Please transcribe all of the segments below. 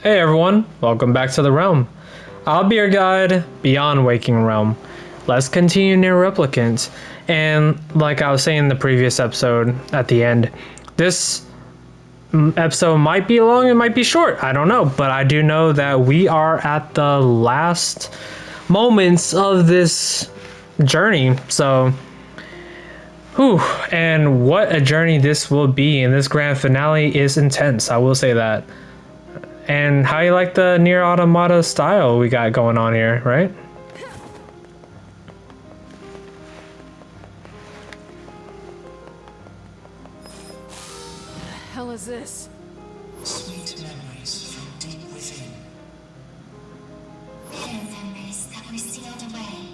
Hey everyone, welcome back to the realm. I'll be your guide, BeyondWakingRealm. Let's continue NieR Replicant. And like I was saying in the previous episode at the end, this episode might be long, it might be short, I don't know. But I do know that we are at the last moments of this journey. So, whew, and what a journey this will be. And this grand finale is intense, I will say that. And how you like the NieR Automata style we got going on here, right? What the hell is this? Sweet memories from deep within. Hidden memories that were sealed away.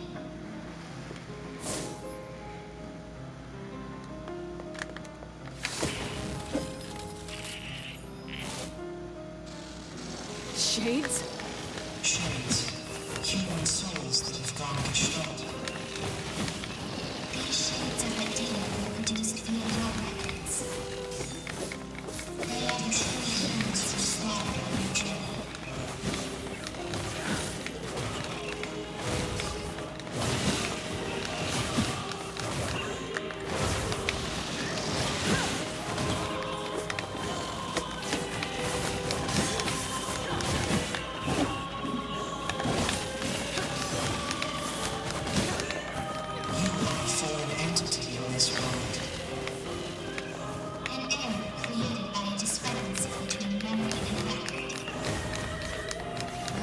Shades? Shades. Human souls that have gone gestalt. These shades are the data we produced via your records. They are the true humans who slaughtered on your journey. You are a foreign entity in this world. An error created by a discrepancy between memory and record.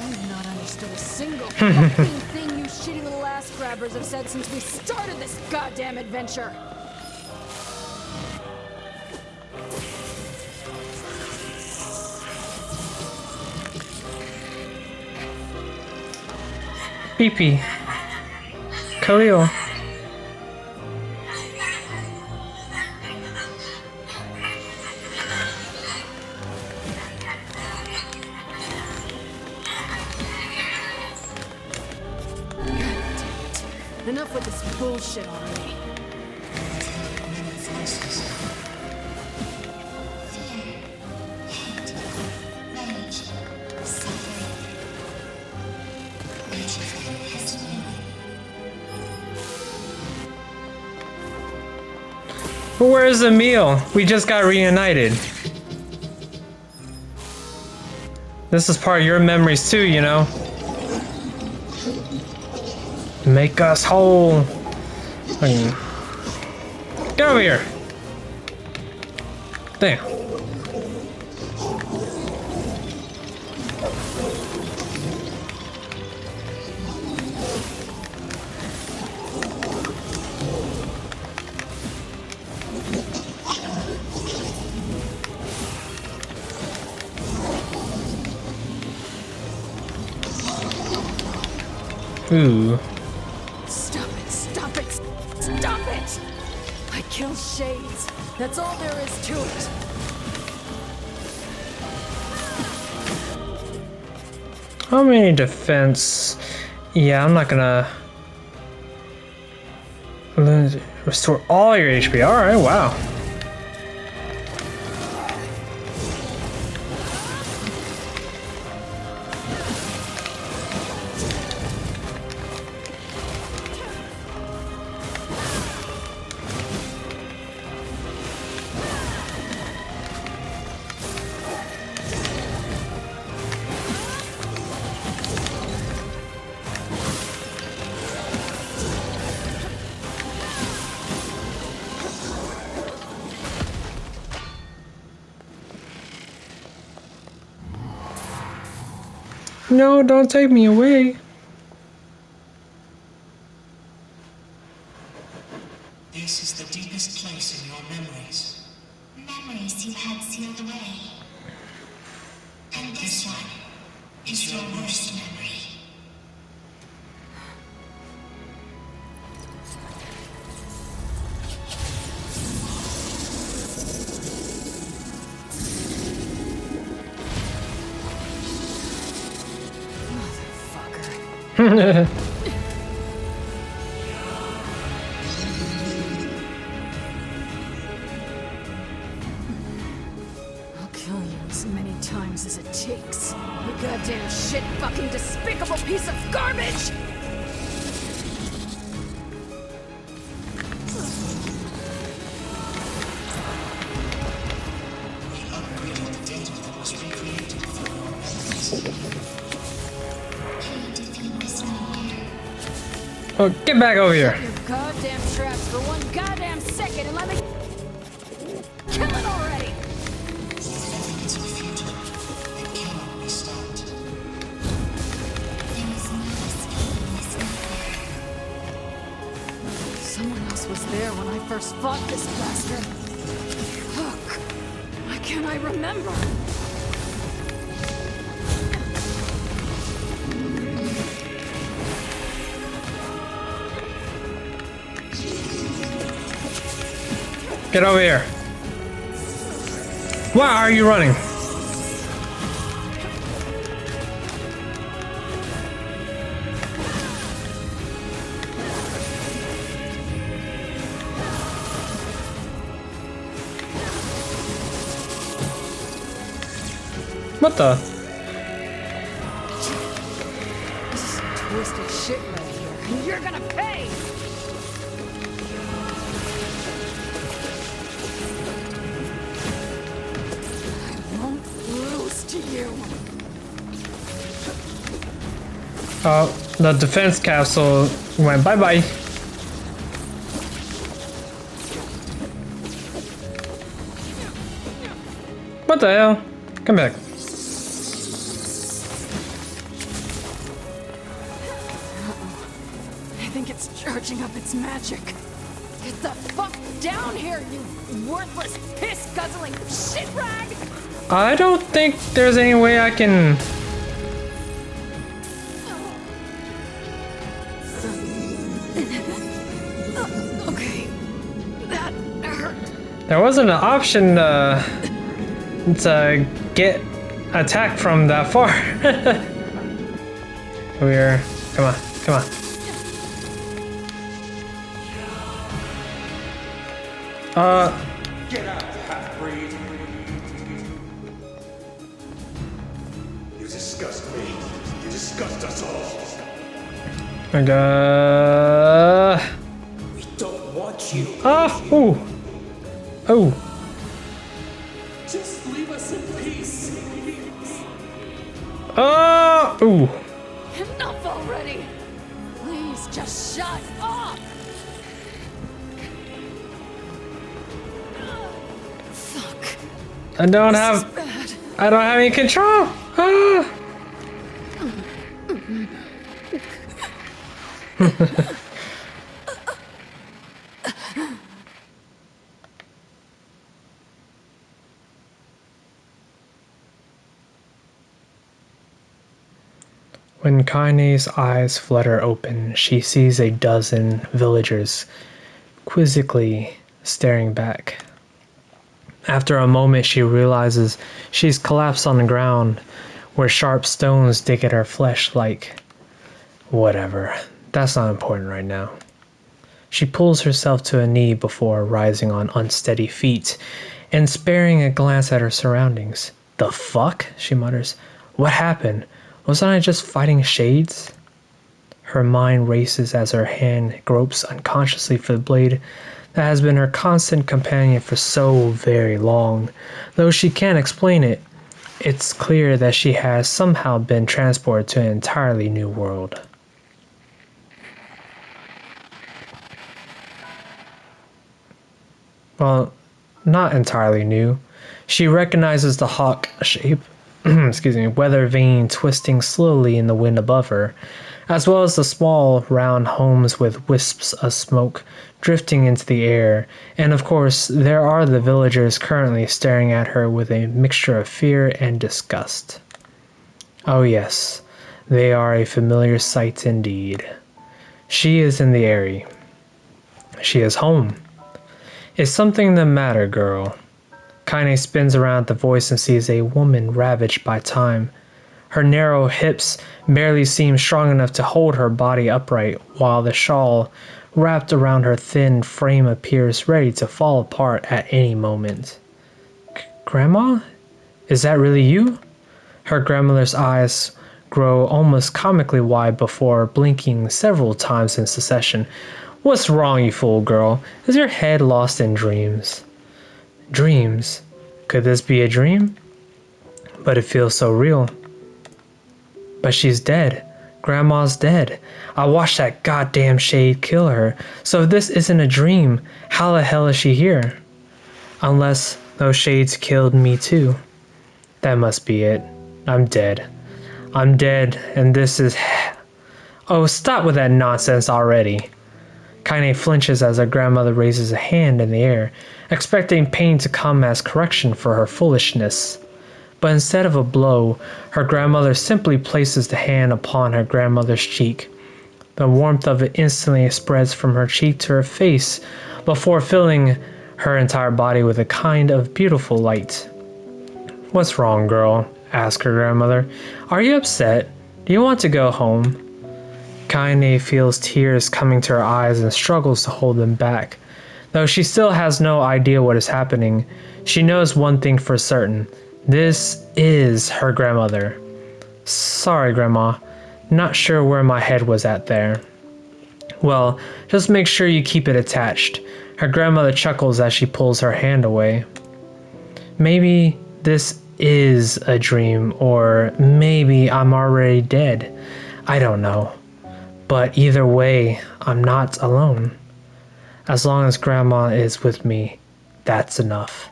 I've not understood a single fucking thing you shitty little ass grabbers have said since we started this goddamn adventure. PP. Khalil. Enough with this bullshit already. I've heard many voices. Fear, hate, rage, suffering. Each of them has meaning. But where's Emil? We just got reunited. This is part of your memories too, you know? Make us whole. Get over here. Damn. Ooh. Stop it, stop it, stop it! I killed Shades. That's all there is to it. How many defense? Yeah, I'm not gonna restore all your HP. Alright, wow. No, don't take me away. This is the deepest place in your memories. Memories you had sealed away. And this one is your worst memory. Motherfucker. kill you as many times as it takes. You goddamn shit fucking despicable piece of garbage! We upgraded the data that was recreated for your methods. Hey, defeat this nightmare. Oh, get back over here. Your goddamn traps for one goddamn second and let me kill it already! Your methods are futile. They cannot be stopped. There is no escaping this nightmare. Someone else was there when I first fought this bastard. Fuck. Why can't I remember? Get over here. Why are you running? What the? This is some twisted shit right here, and you're gonna pay! I won't lose to you. Oh, the defense capsule went bye-bye. What the hell? Come back. I think it's charging up its magic. Get the fuck down here, you worthless, piss-guzzling shit rag! I don't think there's any way I can... Okay, that hurt. There wasn't an option to get attacked from that far. We're... Come on, come on. Get out, half-breed! You disgust me. You disgust us all. My God. We don't want you. Ah, ooh. Oh. Just leave us in peace. Ah, ooh. Enough already! Please, just shut up! Fuck. I don't This is have... bad. I don't have any control. Ah. When Kainé's eyes flutter open, she sees a dozen villagers quizzically staring back. After a moment, she realizes she's collapsed on the ground, where sharp stones dig at her flesh like... Whatever. That's not important right now. She pulls herself to a knee before rising on unsteady feet and sparing a glance at her surroundings. The fuck? She mutters. What happened? Wasn't I just fighting shades? Her mind races as her hand gropes unconsciously for the blade that has been her constant companion for so very long. Though she can't explain it, it's clear that she has somehow been transported to an entirely new world. Well, not entirely new. She recognizes the hawk shape, weather vane twisting slowly in the wind above her, as well as the small, round homes with wisps of smoke drifting into the air, and of course, there are the villagers currently staring at her with a mixture of fear and disgust. Oh yes, they are a familiar sight indeed. She is in the area. She is home. Is something the matter, girl? Kainé spins around at the voice and sees a woman ravaged by time. Her narrow hips barely seem strong enough to hold her body upright, while the shawl wrapped around her thin frame appears ready to fall apart at any moment. Grandma? Is that really you? Her grandmother's eyes grow almost comically wide before blinking several times in succession. What's wrong, you fool girl? Is your head lost in dreams? Dreams? Could this be a dream? But it feels so real. But she's dead. Grandma's dead. I watched that goddamn shade kill her. So if this isn't a dream, how the hell is she here? Unless those shades killed me too. That must be it. I'm dead. I'm dead, and this is... Oh, stop with that nonsense already. Kainé flinches as her grandmother raises a hand in the air, expecting pain to come as correction for her foolishness. But instead of a blow, her grandmother simply places the hand upon her grandmother's cheek. The warmth of it instantly spreads from her cheek to her face before filling her entire body with a kind of beautiful light. What's wrong, girl? Asked her grandmother. Are you upset? Do you want to go home? Kainé feels tears coming to her eyes and struggles to hold them back. Though she still has no idea what is happening, she knows one thing for certain. This is her grandmother. Sorry, Grandma. Not sure where my head was at there. Well, just make sure you keep it attached. Her grandmother chuckles as she pulls her hand away. Maybe this is a dream, or maybe I'm already dead. I don't know. But either way, I'm not alone. As long as Grandma is with me, that's enough.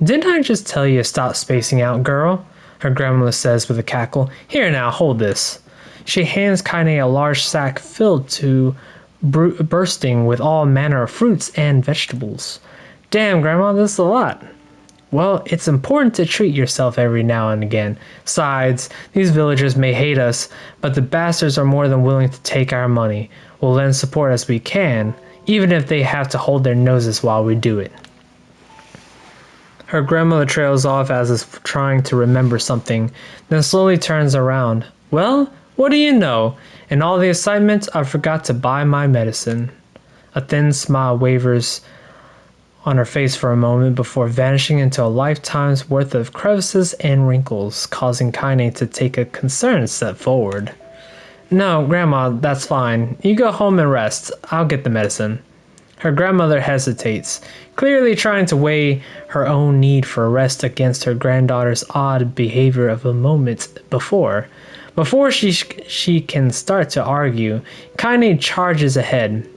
Didn't I just tell you to stop spacing out, girl? Her grandmother says with a cackle. Here now, hold this. She hands Kainé a large sack filled to bursting with all manner of fruits and vegetables. Damn, Grandma, this is a lot. Well, it's important to treat yourself every now and again. Besides, these villagers may hate us, but the bastards are more than willing to take our money. We'll lend support as we can, even if they have to hold their noses while we do it. Her grandmother trails off as if trying to remember something, then slowly turns around. Well, what do you know? In all the excitement, I forgot to buy my medicine. A thin smile wavers on her face for a moment before vanishing into a lifetime's worth of crevices and wrinkles, causing Kainé to take a concerned step forward. No, Grandma, that's fine. You go home and rest. I'll get the medicine. Her grandmother hesitates, clearly trying to weigh her own need for rest against her granddaughter's odd behavior of a moment before. Before she can start to argue, Kainé charges ahead,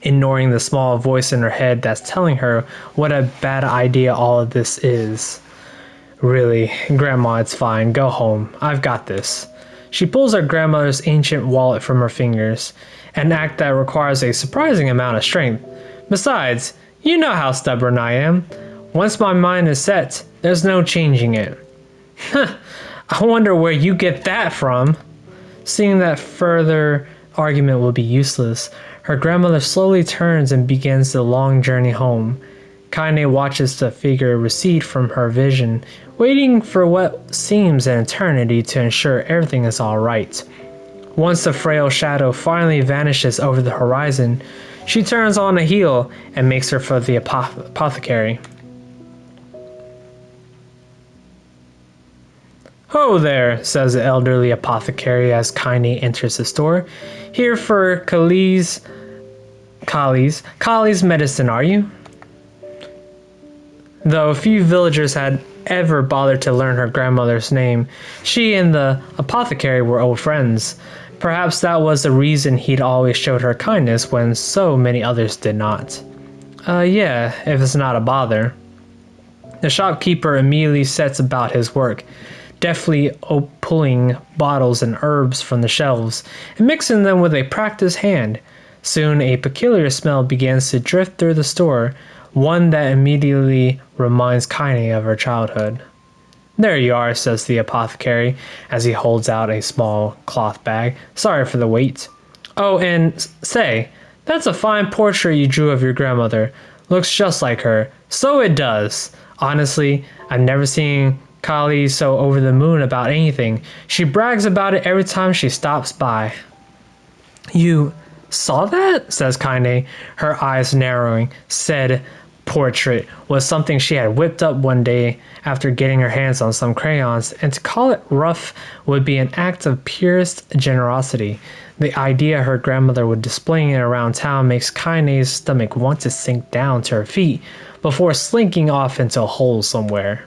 ignoring the small voice in her head that's telling her what a bad idea all of this is. Really, Grandma, it's fine. Go home. I've got this. She pulls her grandmother's ancient wallet from her fingers, an act that requires a surprising amount of strength. Besides, you know how stubborn I am. Once my mind is set, there's no changing it. I wonder where you get that from. Seeing that further argument will be useless, her grandmother slowly turns and begins the long journey home. Kainé watches the figure recede from her vision, waiting for what seems an eternity to ensure everything is all right. Once the frail shadow finally vanishes over the horizon, she turns on a heel and makes her for the apothecary. Ho there, says the elderly apothecary as Kainé enters the store. Here for Kali's medicine, are you? Though few villagers had ever bothered to learn her grandmother's name, she and the apothecary were old friends. Perhaps that was the reason he'd always showed her kindness when so many others did not. Yeah, if it's not a bother. The shopkeeper immediately sets about his work, deftly pulling bottles and herbs from the shelves and mixing them with a practiced hand. Soon a peculiar smell begins to drift through the store, one that immediately reminds Kainé of her childhood. There you are, says the apothecary as he holds out a small cloth bag. Sorry for the wait. Oh, and say, that's a fine portrait you drew of your grandmother. Looks just like her. So it does. Honestly, I've never seen Kali so over the moon about anything. She brags about it every time she stops by. You saw that? Says Kainé, her eyes narrowing, said portrait was something she had whipped up one day after getting her hands on some crayons, and to call it rough would be an act of purest generosity. The idea her grandmother would displaying it around town makes Kainé's stomach want to sink down to her feet before slinking off into a hole somewhere.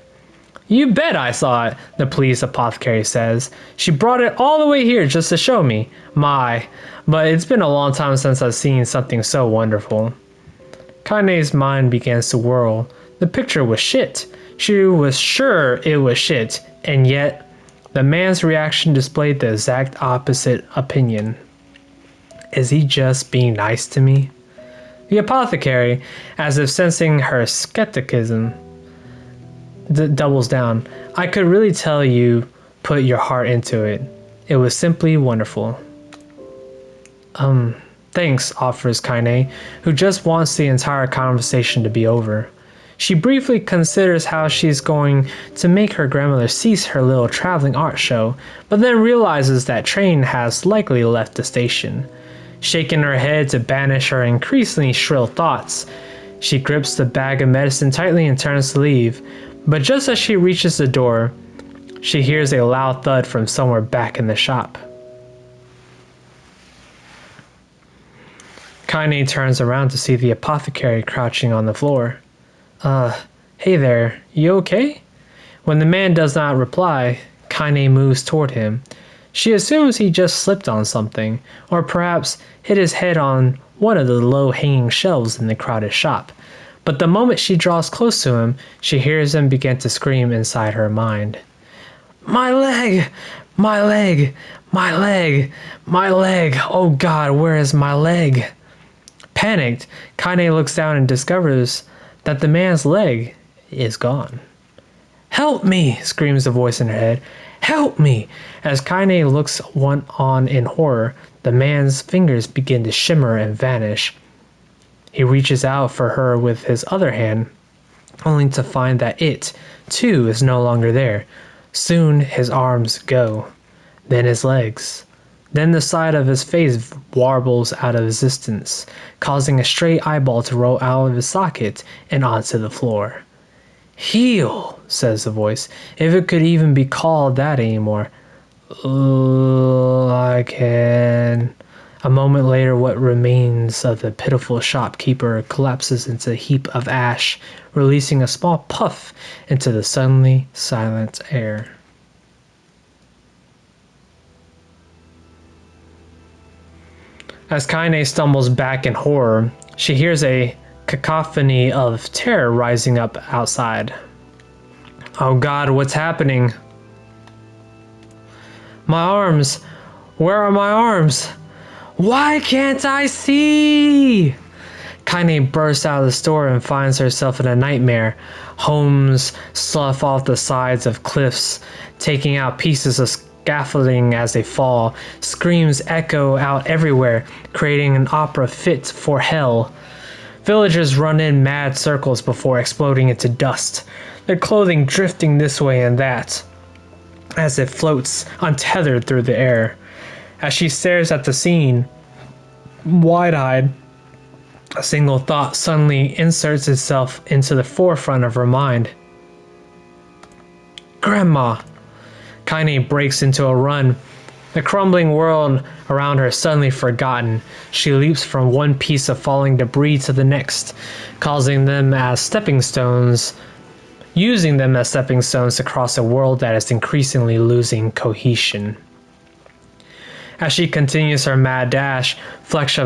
"You bet I saw it," the police apothecary says. "She brought it all the way here just to show me. My, but it's been a long time since I've seen something so wonderful." Kainé's mind begins to whirl. The picture was shit. She was sure it was shit, and yet the man's reaction displayed the exact opposite opinion. Is he just being nice to me? The apothecary, as if sensing her skepticism, doubles down. "I could really tell you put your heart into it. It was simply wonderful." Thanks, offers Kainé, who just wants the entire conversation to be over. She briefly considers how she's going to make her grandmother cease her little traveling art show, but then realizes that train has likely left the station. Shaking her head to banish her increasingly shrill thoughts, she grips the bag of medicine tightly and turns to leave. But just as she reaches the door, she hears a loud thud from somewhere back in the shop. Kainé turns around to see the apothecary crouching on the floor. Hey there, you okay?" When the man does not reply, Kainé moves toward him. She assumes he just slipped on something, or perhaps hit his head on one of the low-hanging shelves in the crowded shop. But the moment she draws close to him, she hears him begin to scream inside her mind. "My leg! My leg! My leg! My leg! Oh God, where is my leg?" Panicked, Kainé looks down and discovers that the man's leg is gone. "Help me!" screams a voice in her head. "Help me!" As Kainé looks on in horror, the man's fingers begin to shimmer and vanish. He reaches out for her with his other hand, only to find that it, too, is no longer there. Soon his arms go, then his legs. Then the side of his face warbles out of existence, causing a stray eyeball to roll out of his socket and onto the floor. "Heal," says the voice, if it could even be called that anymore. "I can." A moment later, what remains of the pitiful shopkeeper collapses into a heap of ash, releasing a small puff into the suddenly silent air. As Kainé stumbles back in horror, she hears a cacophony of terror rising up outside. "Oh God, what's happening?" "My arms! Where are my arms? Why can't I see?" Kainé bursts out of the store and finds herself in a nightmare. Homes slough off the sides of cliffs, taking out pieces of scaffolding as they fall. Screams echo out everywhere, creating an opera fit for hell. Villagers run in mad circles before exploding into dust, their clothing drifting this way and that as it floats untethered through the air. As she stares at the scene, wide-eyed, a single thought suddenly inserts itself into the forefront of her mind. "Grandma!" Kainé breaks into a run. The crumbling world around her suddenly forgotten. She leaps from one piece of falling debris to the next, using them as stepping stones to cross a world that is increasingly losing cohesion. As she continues her mad dash, flecks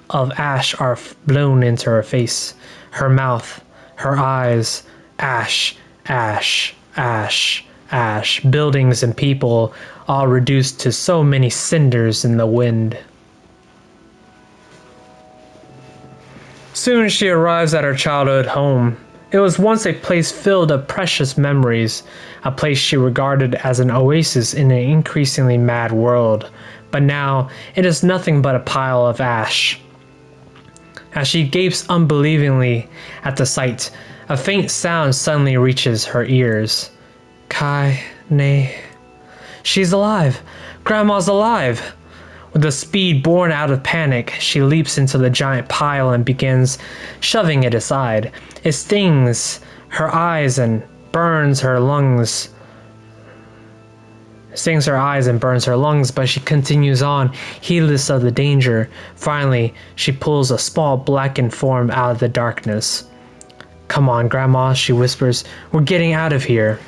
of ash are blown into her face, her mouth, her eyes. Ash, ash, ash, ash. Buildings and people all reduced to so many cinders in the wind. Soon she arrives at her childhood home. It was once a place filled of precious memories, a place she regarded as an oasis in an increasingly mad world, but now it is nothing but a pile of ash. As she gapes unbelievingly at the sight, a faint sound suddenly reaches her ears. Kainé. She's alive! Grandma's alive! With a speed born out of panic, she leaps into the giant pile and begins shoving it aside. It stings her eyes and burns her lungs. But she continues on, heedless of the danger. Finally, she pulls a small blackened form out of the darkness. "Come on, Grandma," she whispers. "We're getting out of here."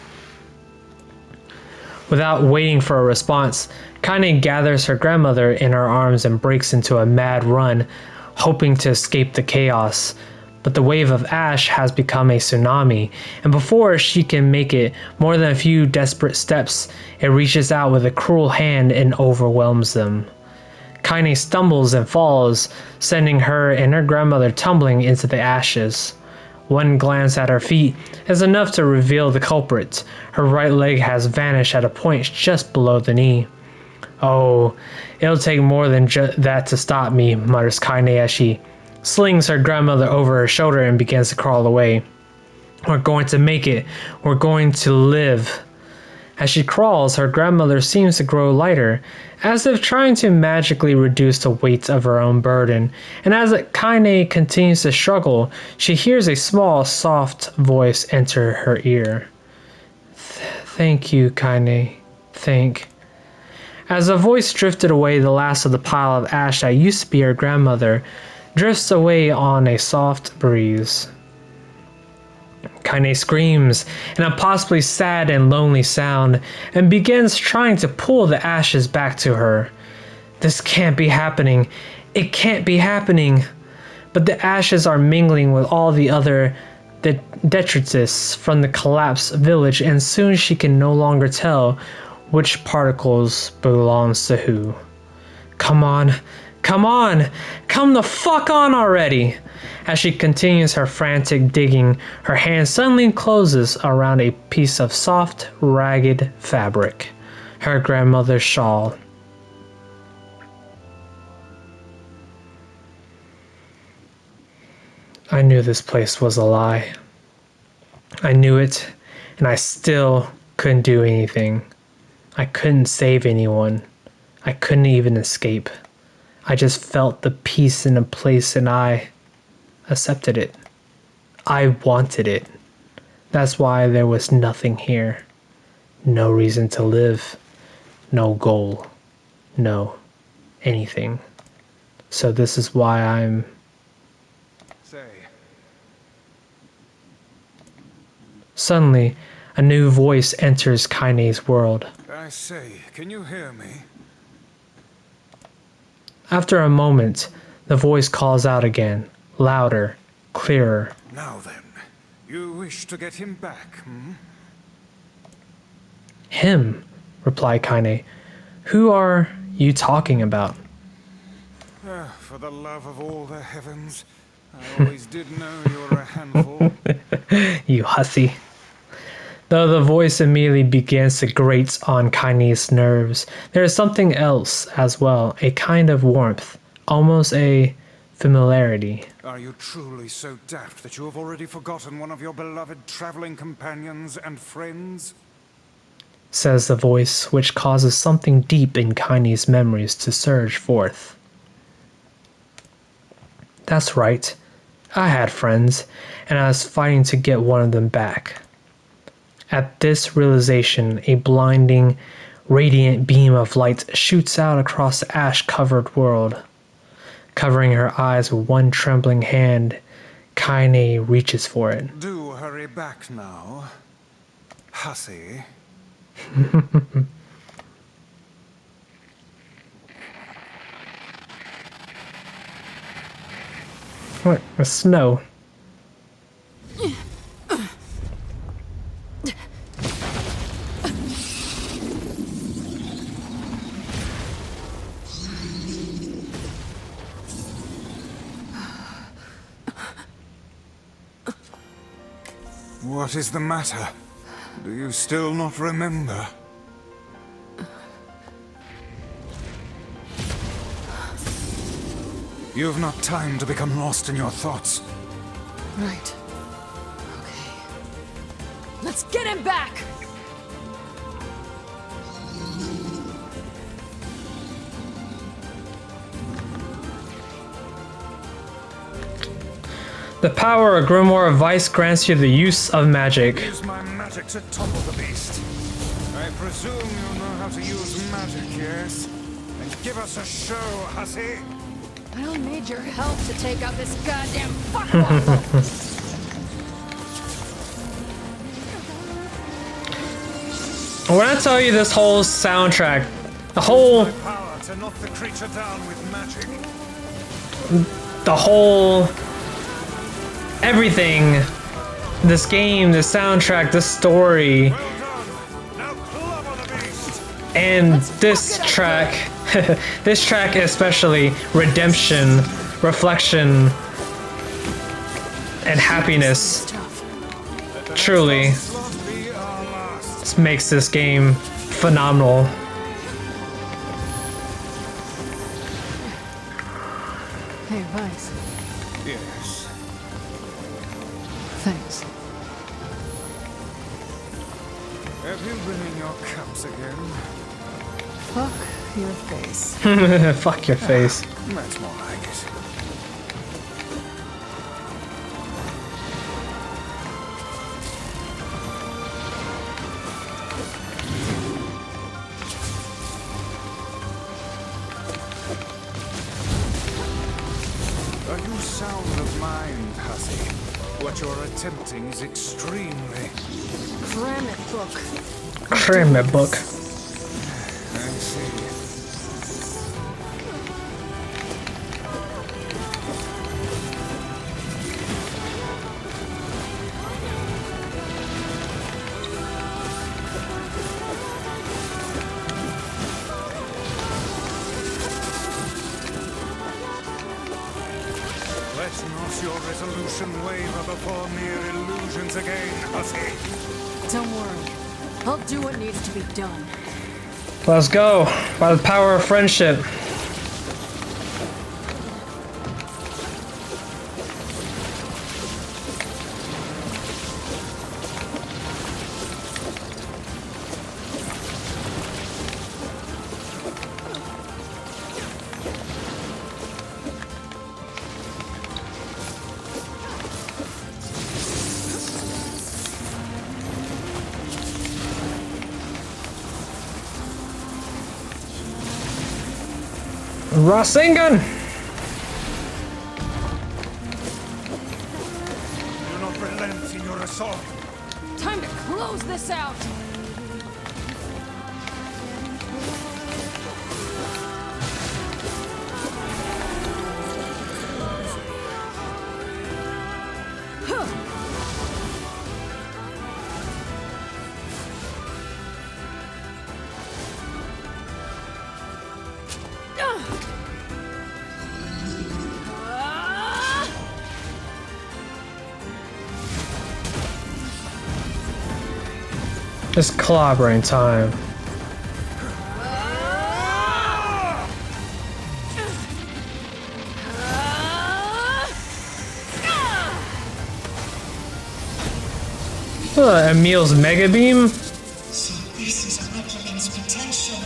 Without waiting for a response, Kainé gathers her grandmother in her arms and breaks into a mad run, hoping to escape the chaos. But the wave of ash has become a tsunami, and before she can make it more than a few desperate steps, it reaches out with a cruel hand and overwhelms them. Kainé stumbles and falls, sending her and her grandmother tumbling into the ashes. One glance at her feet is enough to reveal the culprit. Her right leg has vanished at a point just below the knee. "Oh, it'll take more than that to stop me," mutters Kainé as she slings her grandmother over her shoulder and begins to crawl away. "We're going to make it. We're going to live." As she crawls, her grandmother seems to grow lighter, as if trying to magically reduce the weight of her own burden. And as Kainé continues to struggle, she hears a small, soft voice enter her ear. "Thank you, Kainé. As the voice drifted away, the last of the pile of ash that used to be her grandmother drifts away on a soft breeze. Kainé screams in a possibly sad and lonely sound and begins trying to pull the ashes back to her. This can't be happening. It can't be happening. But the ashes are mingling with all the other detritus from the collapsed village, and soon she can no longer tell which particles belongs to who. Come on, come the fuck on already! As she continues her frantic digging, her hand suddenly closes around a piece of soft, ragged fabric, her grandmother's shawl. I knew this place was a lie. I knew it, and I still couldn't do anything. I couldn't save anyone. I couldn't even escape. I just felt the peace in a place and I accepted it. I wanted it. That's why there was nothing here. No reason to live. No goal. No anything. So this is why I'm... Suddenly, a new voice enters Kainé's world. I say, can you hear me? After a moment, the voice calls out again, louder, clearer. Now then, you wish to get him back, hmm? Him, replied Kainé. Who are you talking about? For the love of all the heavens, I always did know you were a handful. You hussy. Though the voice immediately begins to grate on Kainé's nerves, there is something else as well, a kind of warmth, almost a familiarity. Are you truly so daft that you have already forgotten one of your beloved traveling companions and friends? Says the voice, which causes something deep in Kainé's memories to surge forth. That's right. I had friends, and I was fighting to get one of them back. At this realization, a blinding, radiant beam of light shoots out across the ash-covered world. Covering her eyes with one trembling hand, Kainé reaches for it. Do hurry back now, hussy. What? The snow. What is the matter? Do you still not remember? You've not time to become lost in your thoughts. Right. Okay. Let's get him back! The power of Grimoire Weiss grants you the use of magic. Use my magic to topple the beast. I presume you know how to use magic, yes? And give us a show, hussy. I don't need your help to take out this goddamn fuckwall. When I tell you this whole soundtrack, the whole Power to knock the creature down with magic. everything, this game, this soundtrack, this story, Well done. Now club on the beast. and Let's this fuck it up, track, this track especially, redemption, reflection, and happiness, Stuff. truly Slot be our last. makes this game phenomenal. Hey, Weiss. Yes. Thanks. Have you been in your cups again? Fuck your face. Fuck your face. That's more like it. Are you sound of mind, hussy? What you're attempting is extremely... Cram it, book. Cram my book. I see. Let not your resolution waver before mere illusions again, hussy. Don't worry. I'll do what needs to be done. Let's go. By the power of friendship. Rasengan! Do not relent in your assault. Time to close this out. It's clobbering time. Emil's Mega Beam? So this is Replicant's potential.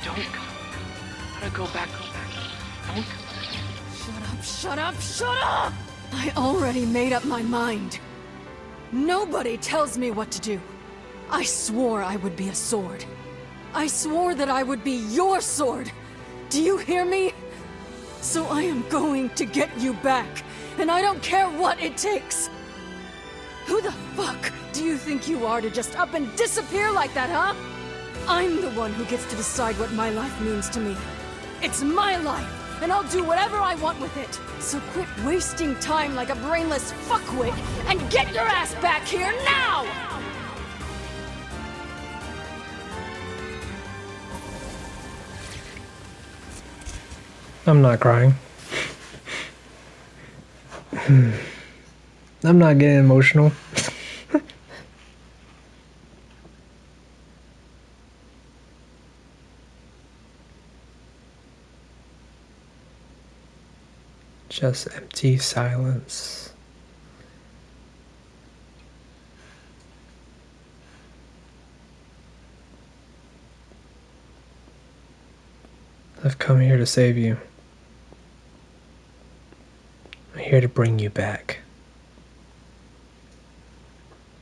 Don't go. Gotta go back. Don't go. Shut up, shut up, shut up! I already made up my mind. Nobody tells me what to do. I swore I would be a sword. I swore that I would be your sword. Do you hear me? So I am going to get you back, and I don't care what it takes. Who the fuck do you think you are to just up and disappear like that, huh? I'm the one who gets to decide what my life means to me. It's my life, and I'll do whatever I want with it. So quit wasting time like a brainless fuckwit and get your ass back here now! I'm not crying. I'm not getting emotional. Just empty silence. I've come here to save you. I'm here to bring you back.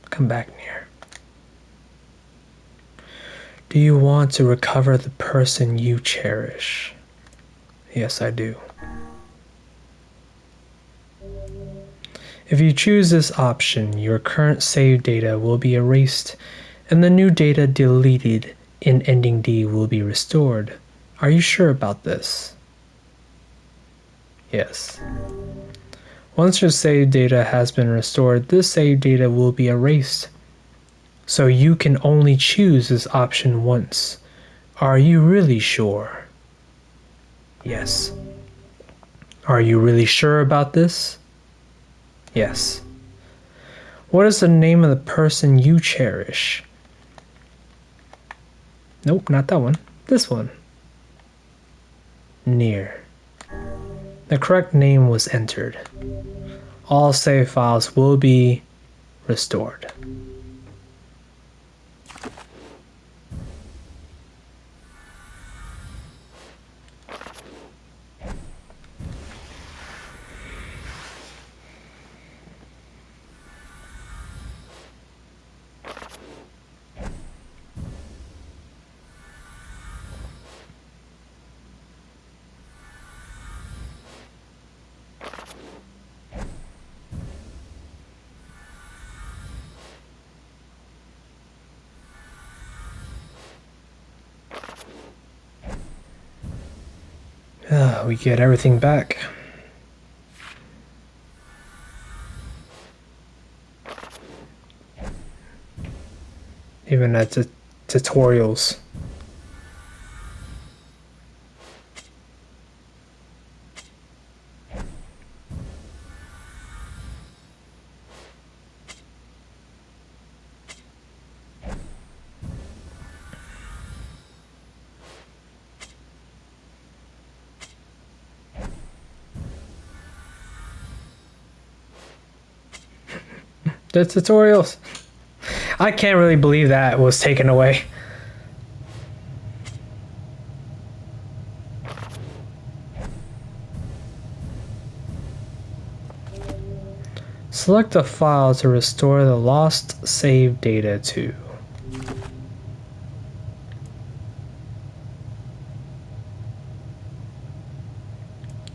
Come back, NieR. Do you want to recover the person you cherish? Yes, I do. If you choose this option, your current save data will be erased and the new data deleted in ending D will be restored. Are you sure about this? Yes. Once your save data has been restored, this save data will be erased. So you can only choose this option once. Are you really sure? Yes. Are you really sure about this? Yes. What is the name of the person you cherish? Nope, not that one. This one. NieR. The correct name was entered. All save files will be restored. We get everything back. Even at the tutorials. The tutorials. I can't really believe that was taken away. Select a file to restore the lost save data to.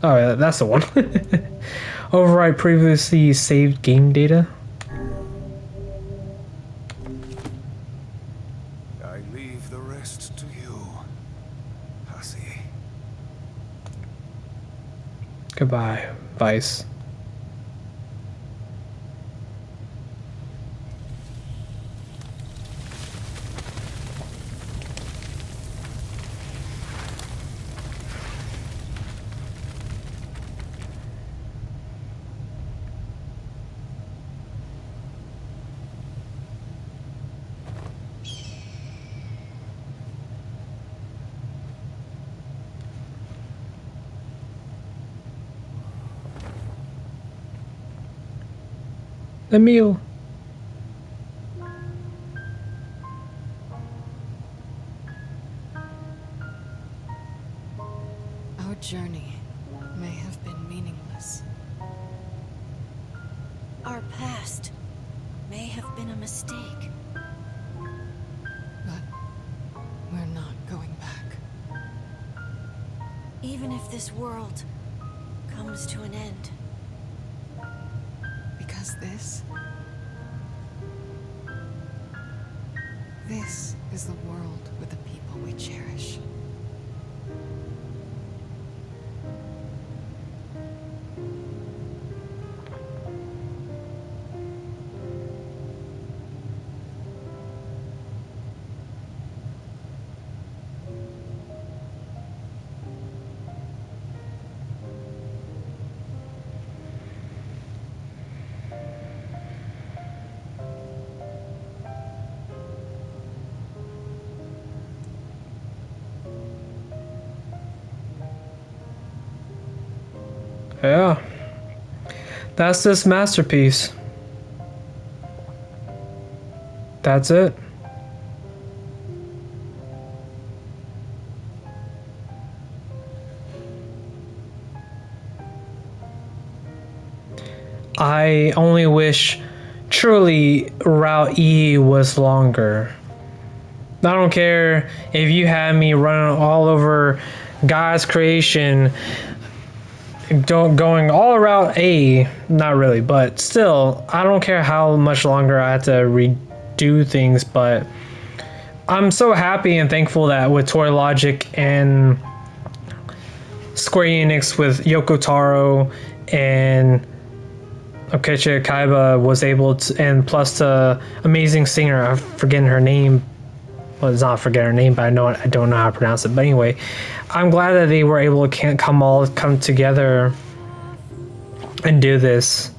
Oh, yeah, that's the one. Overwrite previously saved game data. I leave the rest to you, hussy. Goodbye, Weiss. Emil. Our journey may have been meaningless. Our past may have been a mistake. But we're not going back. Even if this world comes to an end. Because this is the world with the people we cherish. Yeah. That's this masterpiece. That's it. I only wish truly Route E was longer. I don't care if you had me running all over God's creation, going all around A, not really, but still, I don't care how much longer I have to redo things, but I'm so happy and thankful that with Toy Logic and Square Enix with Yoko Taro and Okechi Kaiba was able to, and plus the amazing singer, I'm forgetting her name. Well, it's not forget her name, but I don't know how to pronounce it. But anyway, I'm glad that they were able to come together and do this.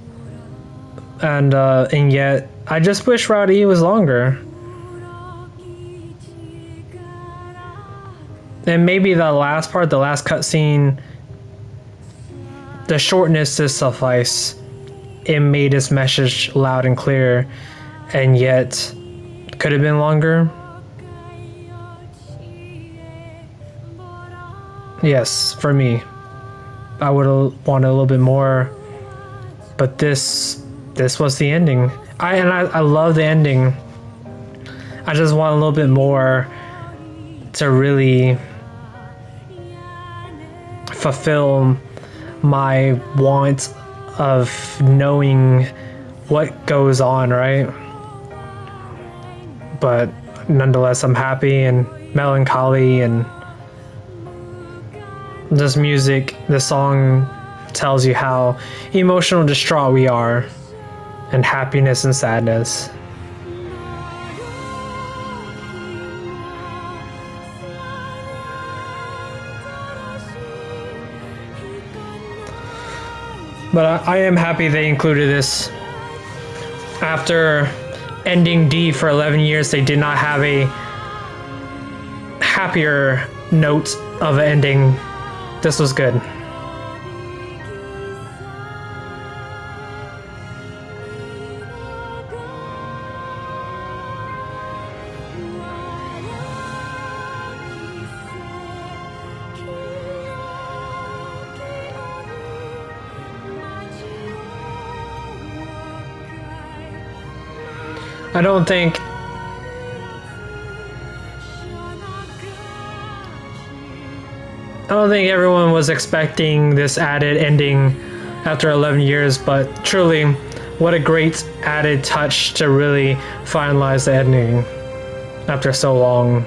And yet, I just wish Route E was longer. And maybe the last part, the last cutscene, the shortness to suffice. It made its message loud and clear, and yet could have been longer. Yes, for me, I would have wanted a little bit more, but this was the ending. I love the ending. I just want a little bit more to really fulfill my want of knowing what goes on, right? But nonetheless, I'm happy and melancholy, and this music, this song tells you how emotional distraught we are, and happiness and sadness. But I am happy they included this. After ending D for 11 years, they did not have a happier note of ending. This was good. I don't think everyone was expecting this added ending after 11 years, but truly, what a great added touch to really finalize the ending after so long.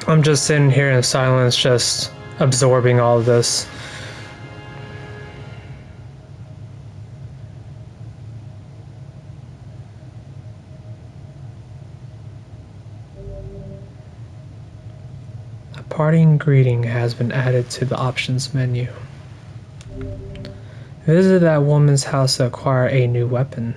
I'm just sitting here in silence, just absorbing all of this. A parting greeting has been added to the options menu. Visit that woman's house to acquire a new weapon.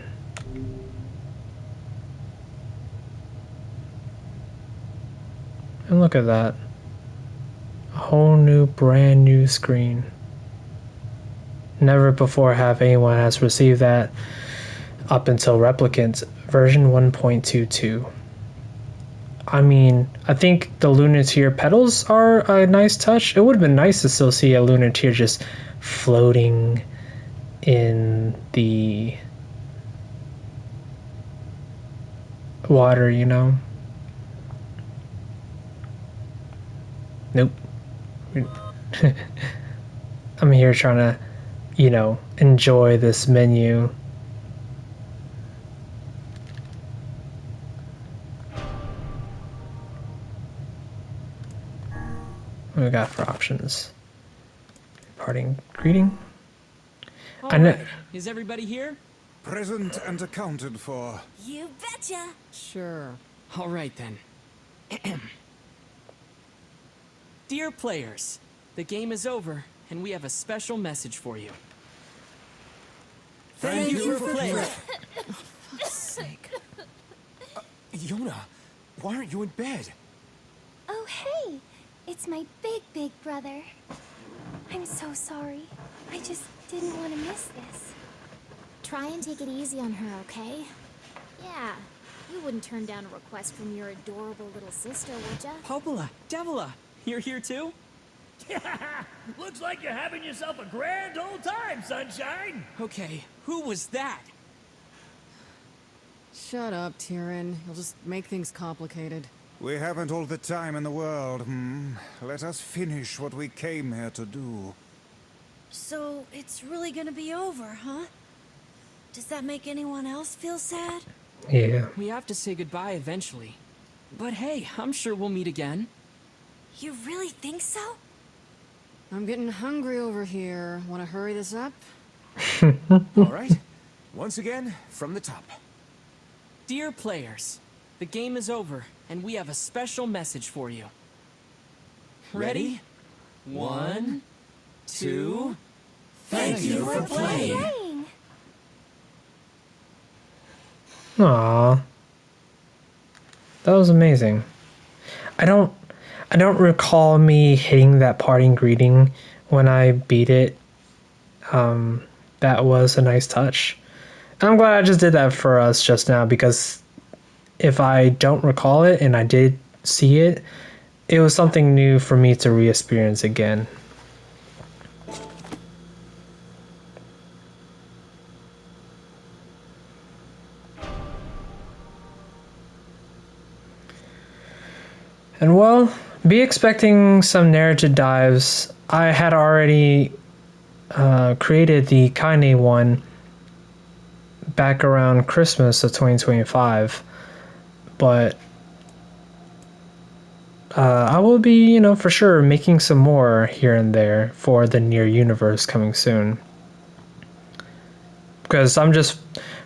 look at that. A whole new, brand new screen. Never before have anyone has received that up until Replicant version 1.22. I mean, I think the Lunateer petals are a nice touch. It would have been nice to still see a Lunateer just floating in the water, you know? Nope. I'm here trying to, you know, enjoy this menu. What we got for options? Parting greeting. I know. Alright, is everybody here? Present and accounted for. You betcha. Sure. Alright then. Dear players, the game is over, and we have a special message for you. Thank you for playing. Sake. Yona, why aren't you in bed? Oh, hey. It's my big brother. I'm so sorry. I just didn't want to miss this. Try and take it easy on her, okay? Yeah. You wouldn't turn down a request from your adorable little sister, would ya? Popola, Devila, you're here too? Looks like you're having yourself a grand old time, sunshine. Okay, who was that? Shut up, Tyrion. You'll just make things complicated. We haven't all the time in the world, Let us finish what we came here to do. So, it's really gonna be over, huh? Does that make anyone else feel sad? Yeah. We have to say goodbye eventually. But hey, I'm sure we'll meet again. You really think so? I'm getting hungry over here. Want to hurry this up? All right. Once again, from the top. Dear players, the game is over, and we have a special message for you. Ready? 1, 2... Thank you for playing! Aww. That was amazing. I don't recall me hitting that parting greeting when I beat it. That was a nice touch. I'm glad I just did that for us just now, because if I don't recall it and I did see it, it was something new for me to re-experience again. And well, be expecting some narrative dives. I had already created the Kainé one back around Christmas of 2025, but I will be, you know, for sure making some more here and there for the NieR universe coming soon, because I'm just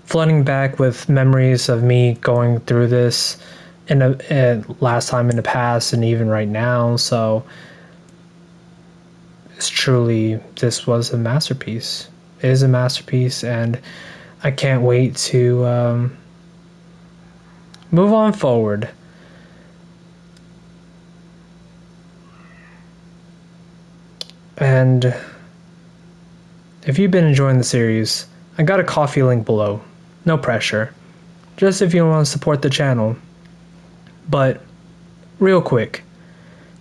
flooding back with memories of me going through this in last time in the past and even right now. So it's truly, this was a masterpiece. It is a masterpiece, and I can't wait to move on forward. And if you've been enjoying the series, I got a Ko-fi link below. No pressure. Just if you want to support the channel. But real quick,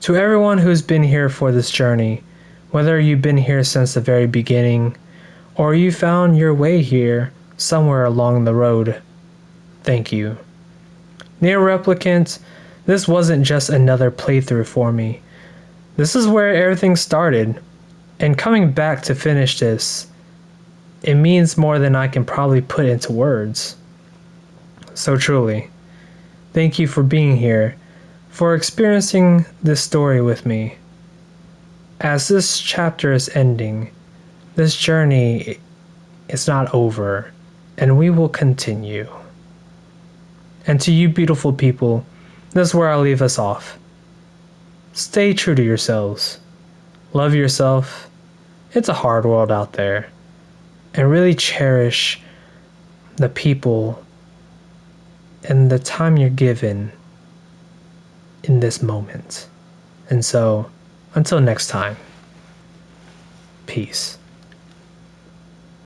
to everyone who's been here for this journey, whether you've been here since the very beginning or you found your way here somewhere along the road, thank you. NieR Replicant, this wasn't just another playthrough for me. This is where everything started, and coming back to finish this, it means more than I can probably put into words. So truly, thank you for being here, for experiencing this story with me. As this chapter is ending, this journey is not over, and we will continue. And to you beautiful people, this is where I'll leave us off. Stay true to yourselves. Love yourself. It's a hard world out there. And really cherish the people and the time you're given in this moment. And so, until next time, peace.